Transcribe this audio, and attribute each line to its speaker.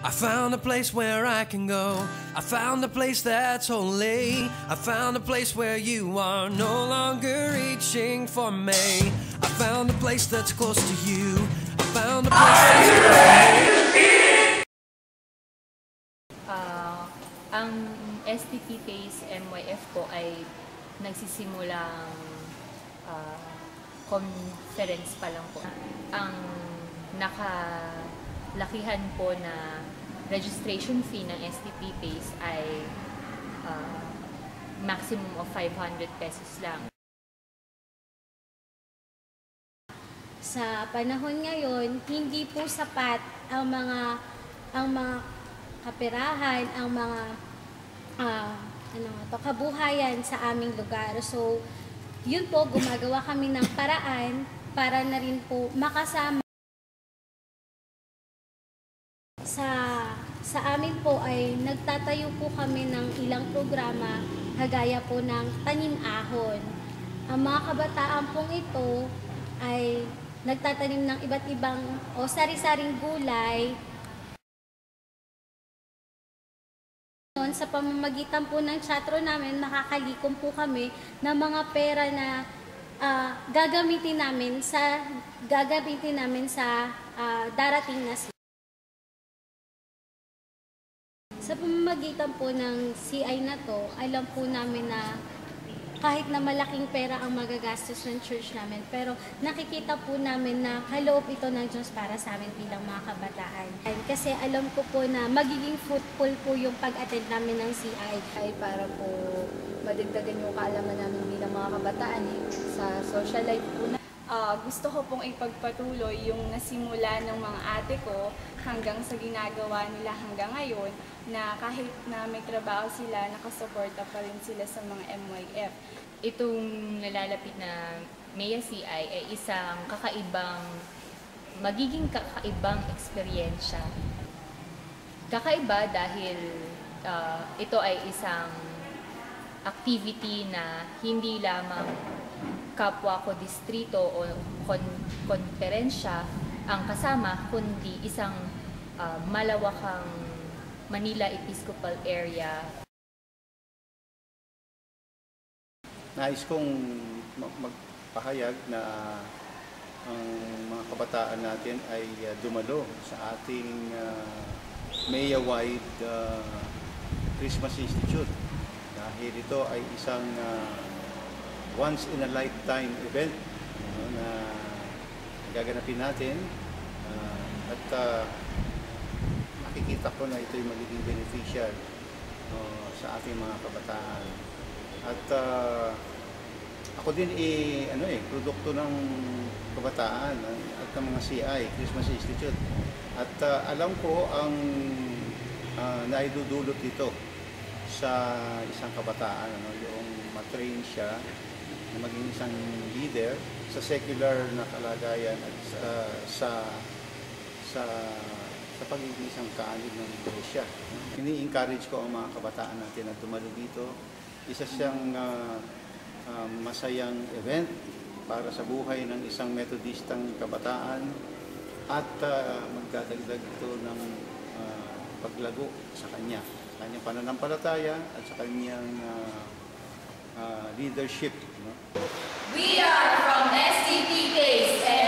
Speaker 1: I found a place where I can go. I found a place that's holy. I found a place where you are no longer reaching for me. I found a place that's close to you. I found a place that's
Speaker 2: ang STP Phase MYF po ay nagsisimulang conference pa lang po. Ang nakalakihan po na registration fee ng STP Phase ay maximum of 500 pesos lang.
Speaker 3: Sa panahon ngayon, hindi po sapat ang mga kaperahan, ang mga kabuhayan sa aming lugar. So, yun po, gumagawa kami ng paraan para na rin po makasama. Sa amin po ay nagtatayo po kami ng ilang programa kagaya po ng tanim ahon. Ang mga kabataan pong ito ay nagtatanim ng iba't ibang o sari-saring gulay. Sa pamamagitan po ng chatro namin, makakalikom po kami ng mga pera na gagamitin namin sa darating na season. Sa pamamagitan po ng CI na to, alam po namin na kahit na malaking pera ang magagastos ng church namin, pero nakikita po namin na kaloob ito ng Diyos para sa amin bilang mga kabataan. Kasi alam ko po na magiging fruitful po yung pag-attend namin ng CI.
Speaker 4: Ay para po madagdagan yung kaalaman namin bilang mga kabataan sa social life po. Gusto ko pong ipagpatuloy yung nasimula ng mga ate ko hanggang sa ginagawa nila hanggang ngayon, na kahit na may trabaho sila, nakasuporta pa rin sila sa mga MYF.
Speaker 2: Itong nalalapit na Mea CI ay magiging kakaibang eksperyensya. Kakaiba dahil ito ay isang activity na hindi lamang kapwa ko distrito o konferensya ang kasama, kundi isang malawakang Manila Episcopal Area.
Speaker 5: Nais kong magpahayag na ang mga kabataan natin ay dumalo sa ating Mea-wide Christmas Institute, dahil ito ay isang once-in-a-lifetime event na gaganapin natin, at nakikita ko na ito'y magiging beneficial sa ating mga kabataan. At ako din produkto ng kabataan at ng mga CI, Christmas Institute. At alam ko ang naidudulot dito sa isang kabataan, yung matrain siya na maging isang leader sa secular na kalagayan at sa pagiging isang kaalib ng iglesia. Ini-encourage ko ang mga kabataan natin na dumalo dito. Isa siyang masayang event para sa buhay ng isang metodistang kabataan, at magdadagdag ito ng paglago sa kanyang pananampalataya at sa kanyang leadership.
Speaker 6: We are from STP Phase.